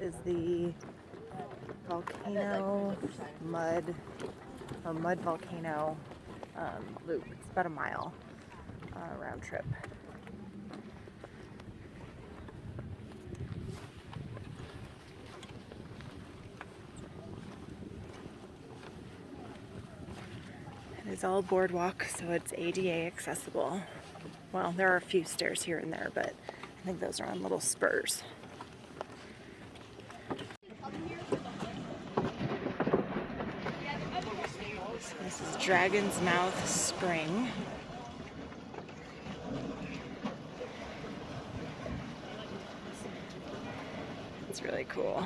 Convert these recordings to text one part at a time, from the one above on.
is the volcano mud volcano loop. It's about a mile round trip. It is all boardwalk, so it's ADA accessible. Well, there are a few stairs here and there, but I think those are on little spurs. So this is Dragon's Mouth Spring. It's really cool.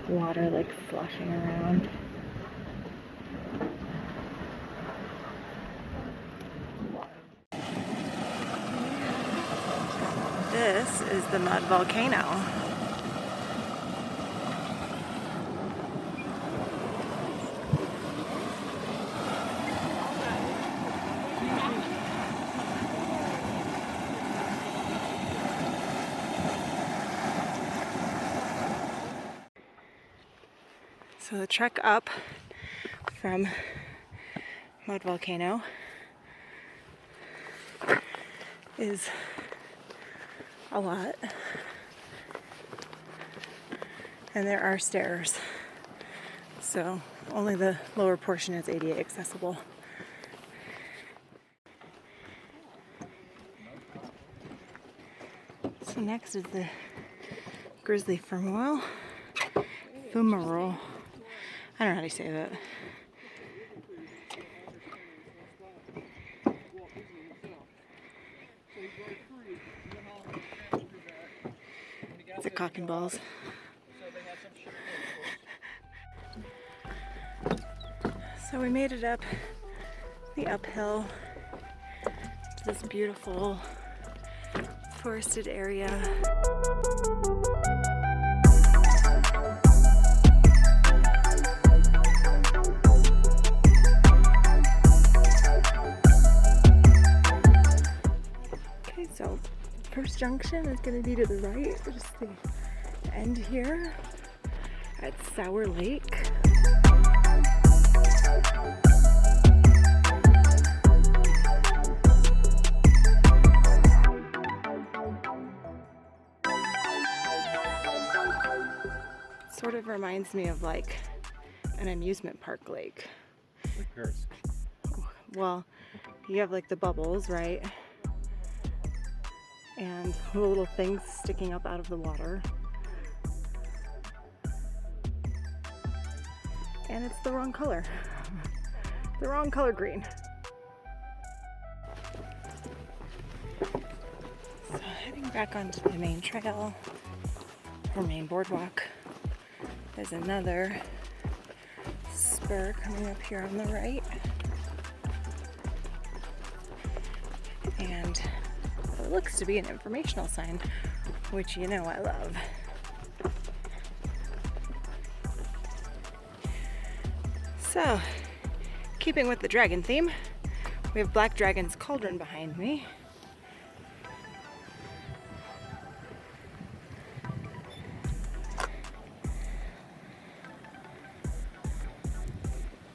Water like sloshing around. This is the mud volcano. So the trek up from Mud Volcano is a lot, and there are stairs, so only the lower portion is ADA accessible. So next is the grizzly fumarole. I don't know how to say that. It's a cock and balls. So we made it up the uphill to this beautiful forested area. So first junction is going to be to the right, just the end here at Sour Lake. Sort of reminds me of like an amusement park lake. Like Paris. Well, you have like the bubbles, right? And the little things sticking up out of the water. And it's the wrong color. The wrong color green. So heading back onto the main trail, or main boardwalk, there's another spur coming up here on the right. And it looks to be an informational sign, which you know I love. So, keeping with the dragon theme, we have Black Dragon's Cauldron behind me.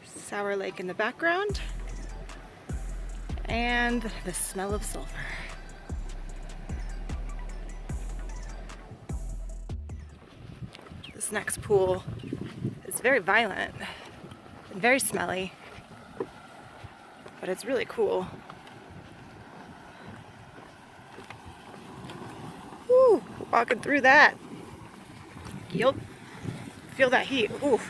Sour Lake in the background, and the smell of sulfur. This next pool is very violent and very smelly, but it's really cool. Woo, walking through that. Yup, feel that heat. Ooh.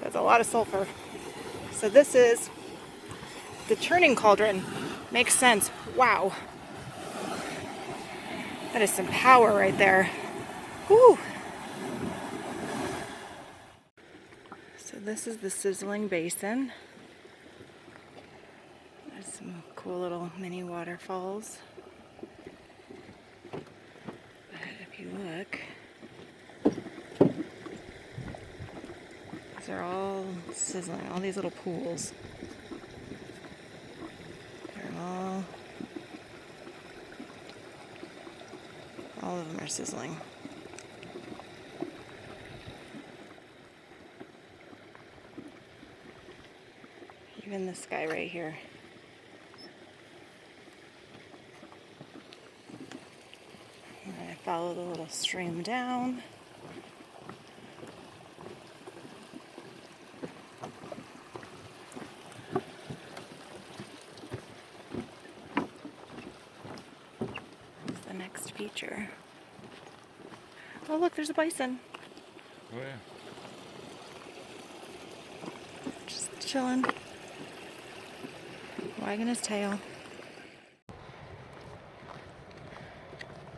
That's a lot of sulfur. So this is the churning cauldron. Makes sense. Wow. That is some power right there. Woo. So this is the sizzling basin. There's some cool little mini waterfalls. But if you look, These are all sizzling, all these little pools. They're all of them are sizzling. Even this guy right here. And I follow the little stream down. It's the next feature. Oh look, there's a bison. Oh yeah. Just chilling. Wagging his tail.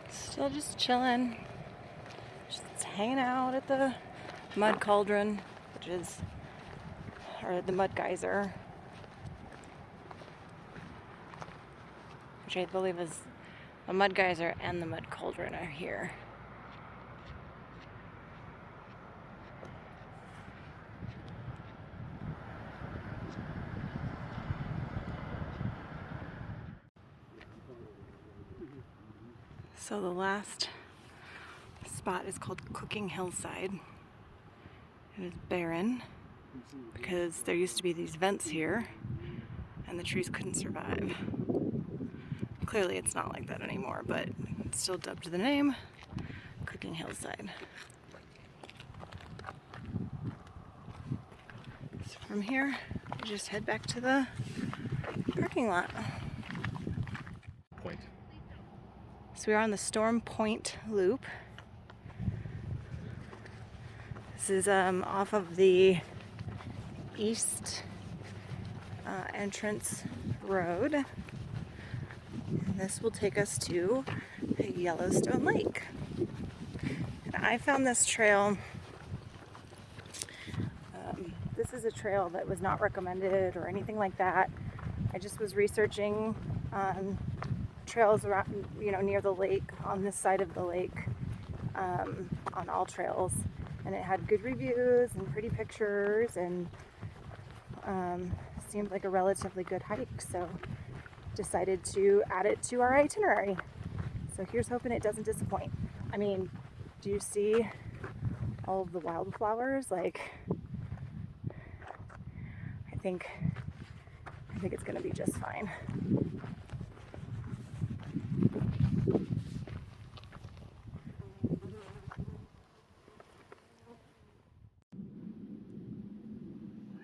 Still just chilling. Just hanging out at the mud cauldron, or the mud geyser, which I believe is a mud geyser and the mud cauldron are here. So the last spot is called Cooking Hillside. It is barren because there used to be these vents here and the trees couldn't survive. Clearly it's not like that anymore, but it's still dubbed the name Cooking Hillside. So from here, we just head back to the parking lot. Point. So we're on the Storm Point Loop. This is off of the east entrance road. And this will take us to Yellowstone Lake. And I found this trail. This is a trail that was not recommended or anything like that. I just was researching trails around, near the lake, on this side of the lake, on all trails, and it had good reviews and pretty pictures, and seemed like a relatively good hike, so decided to add it to our itinerary. So here's hoping it doesn't disappoint. I mean, do you see all of the wildflowers? Like, I think it's gonna be just fine.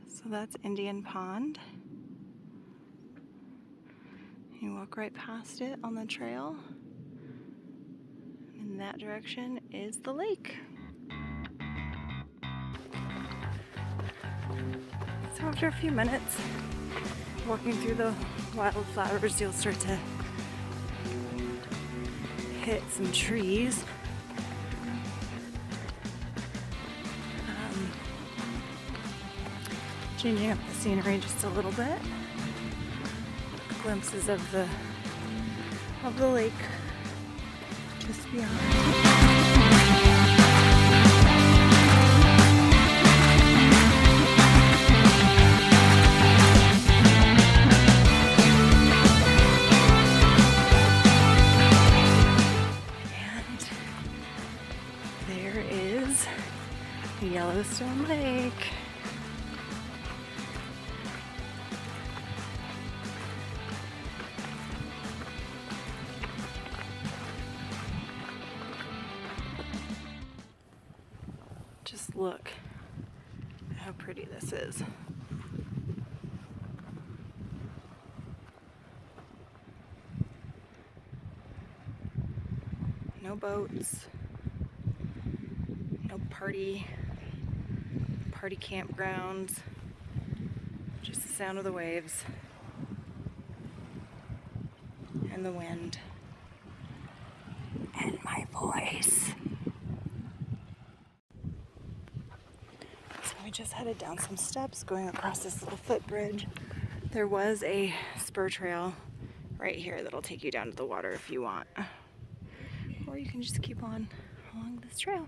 So that's Indian Pond. You walk right past it on the trail. In that direction is the lake. So after a few minutes walking through the wildflowers, you'll start to hit some trees. Changing up the scenery just a little bit. Glimpses of the lake just beyond. And there is Yellowstone Lake. Just look at how pretty this is. No boats, no party campgrounds, just the sound of the waves and the wind and my voice. So we just headed down some steps going across this little footbridge. There was a spur trail right here that'll take you down to the water if you want. Or you can just keep on along this trail.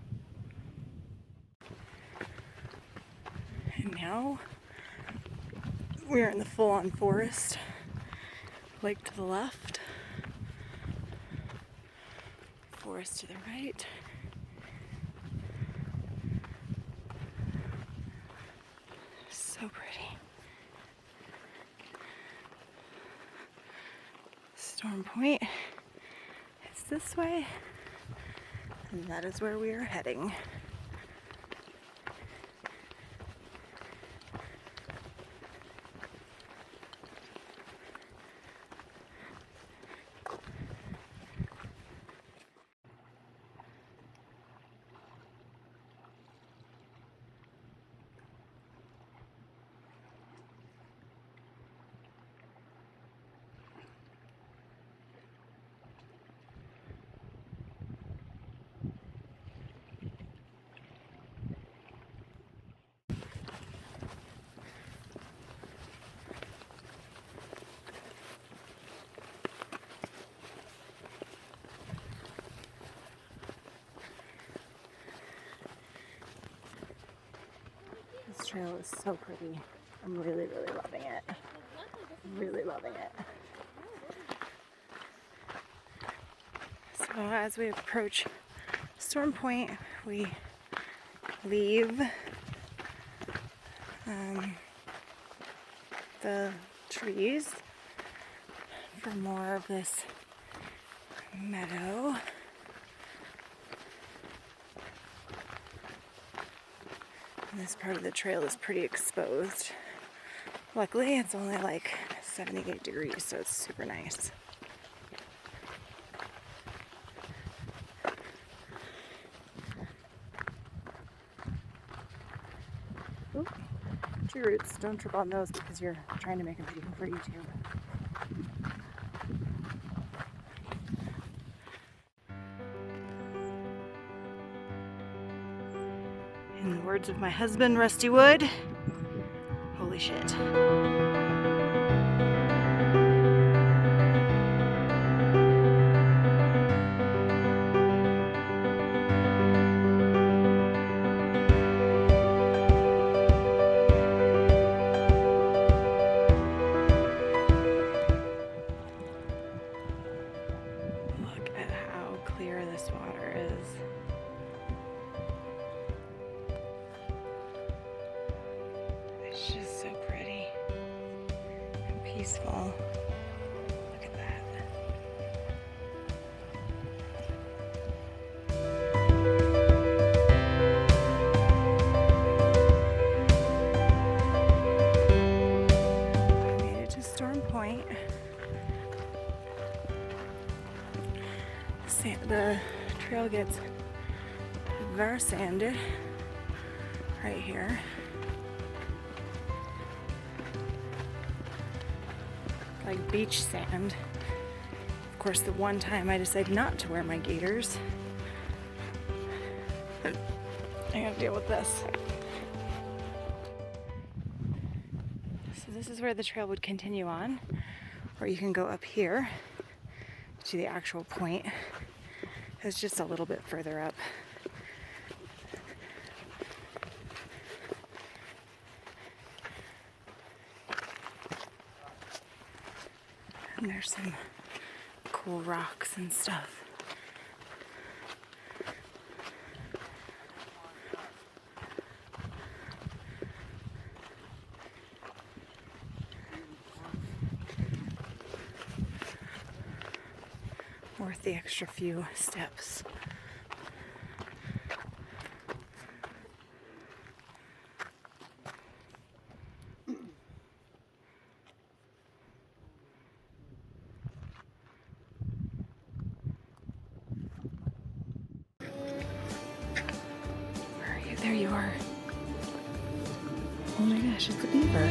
And now we're in the full-on forest. Lake to the left, forest to the right. So pretty. Storm Point is this way, and that is where we are heading. This trail is so pretty. I'm really, really loving it. Really loving it. So as we approach Storm Point, we leave the trees for more of this meadow. And this part of the trail is pretty exposed. Luckily, it's only like 78 degrees, so it's super nice. Ooh, tree roots. Don't trip on those because you're trying to make a video for YouTube. In the words of my husband, Rusty Wood, holy shit. Look at how clear this water is. It's just so pretty and peaceful. Look at that. I made it to Storm Point. The trail gets very sandy right here. Like beach sand. Of course, the one time I decided not to wear my gaiters, I gotta deal with this. So this is where the trail would continue on, or you can go up here to the actual point. It's just a little bit further up. And there's some cool rocks and stuff. Worth the extra few steps. Where are you? There you are. Oh my gosh, it's a beaver.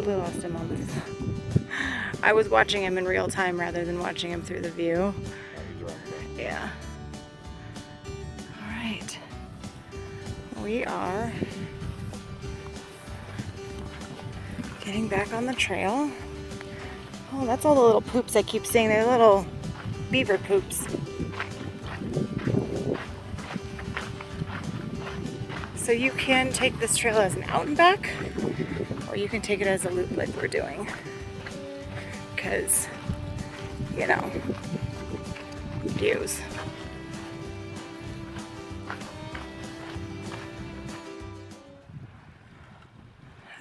totally lost him on this. I was watching him in real time rather than watching him through the view. Yeah. All right. We are getting back on the trail. Oh, that's all the little poops I keep seeing. They're little beaver poops. So you can take this trail as an out and back, or you can take it as a loop like we're doing. Because, you know, views.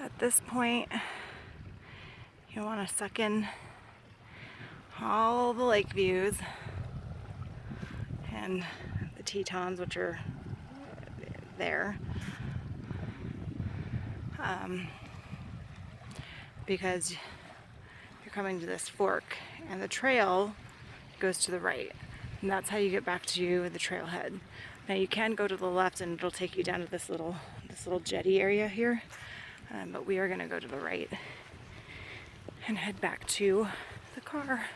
At this point, you want to suck in all the lake views and the Tetons, which are there, because you're coming to this fork and the trail goes to the right, and that's how you get back to the trailhead. Now you can go to the left and it'll take you down to this little jetty area here, but we are going to go to the right and head back to the car.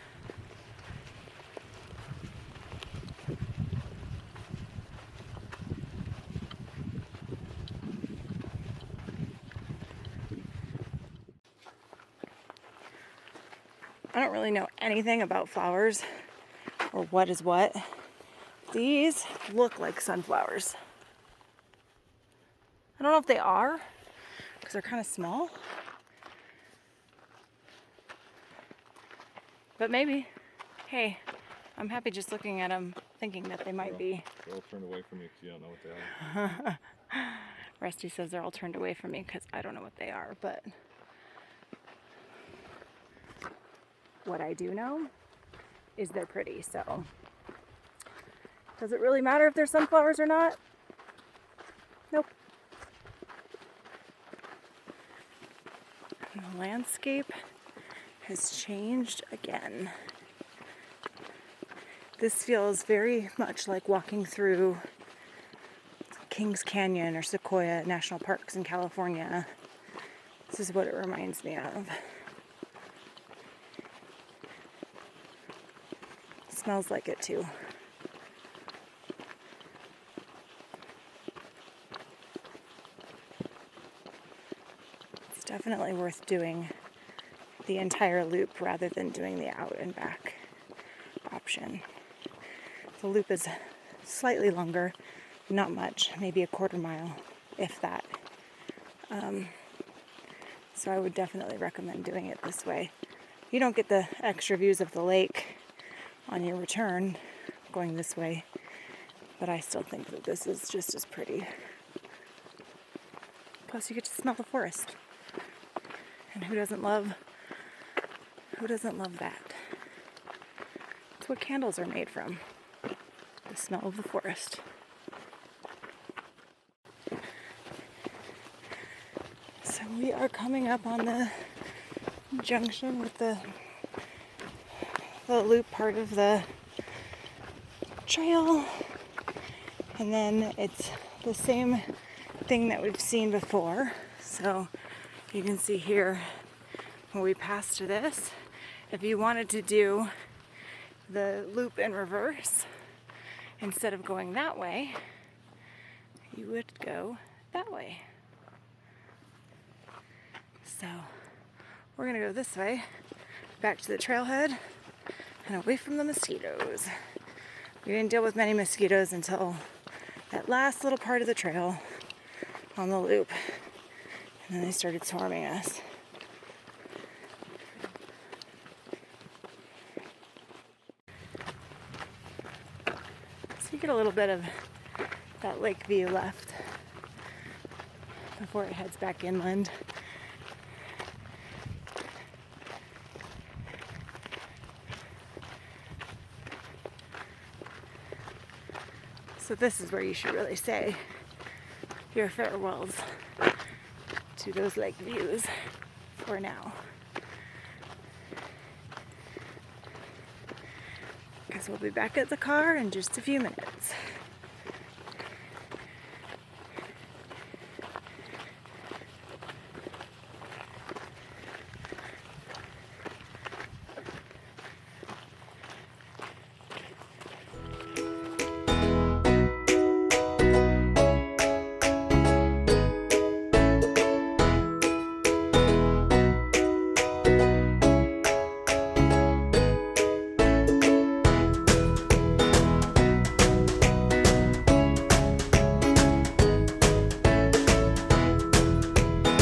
I don't really know anything about flowers or what is what. These look like sunflowers. I don't know if they are, because they're kind of small. But maybe. Hey, I'm happy just looking at them, thinking that they might be. They're all turned away from you because you don't know what they are. Rusty says they're all turned away from me because I don't know what they are, but what I do know is they're pretty, so does it really matter if they're sunflowers or not? Nope. And the landscape has changed again. This feels very much like walking through Kings Canyon or Sequoia National Parks in California. This is what it reminds me of. Smells like it too. It's definitely worth doing the entire loop rather than doing the out and back option. The loop is slightly longer, not much, maybe a quarter mile, if that. So I would definitely recommend doing it this way. You don't get the extra views of the lake on your return going this way, but I still think that this is just as pretty. Plus you get to smell the forest. And who doesn't love that? It's what candles are made from. The smell of the forest. So we are coming up on the junction with the loop part of the trail, and then it's the same thing that we've seen before. So you can see here when we passed this, if you wanted to do the loop in reverse, instead of going that way, you would go that way. So we're gonna go this way, back to the trailhead and away from the mosquitoes. We didn't deal with many mosquitoes until that last little part of the trail on the loop, and then they started swarming us. So you get a little bit of that lake view left before it heads back inland. So this is where you should really say your farewells to those lake views for now. Because we'll be back at the car in just a few minutes.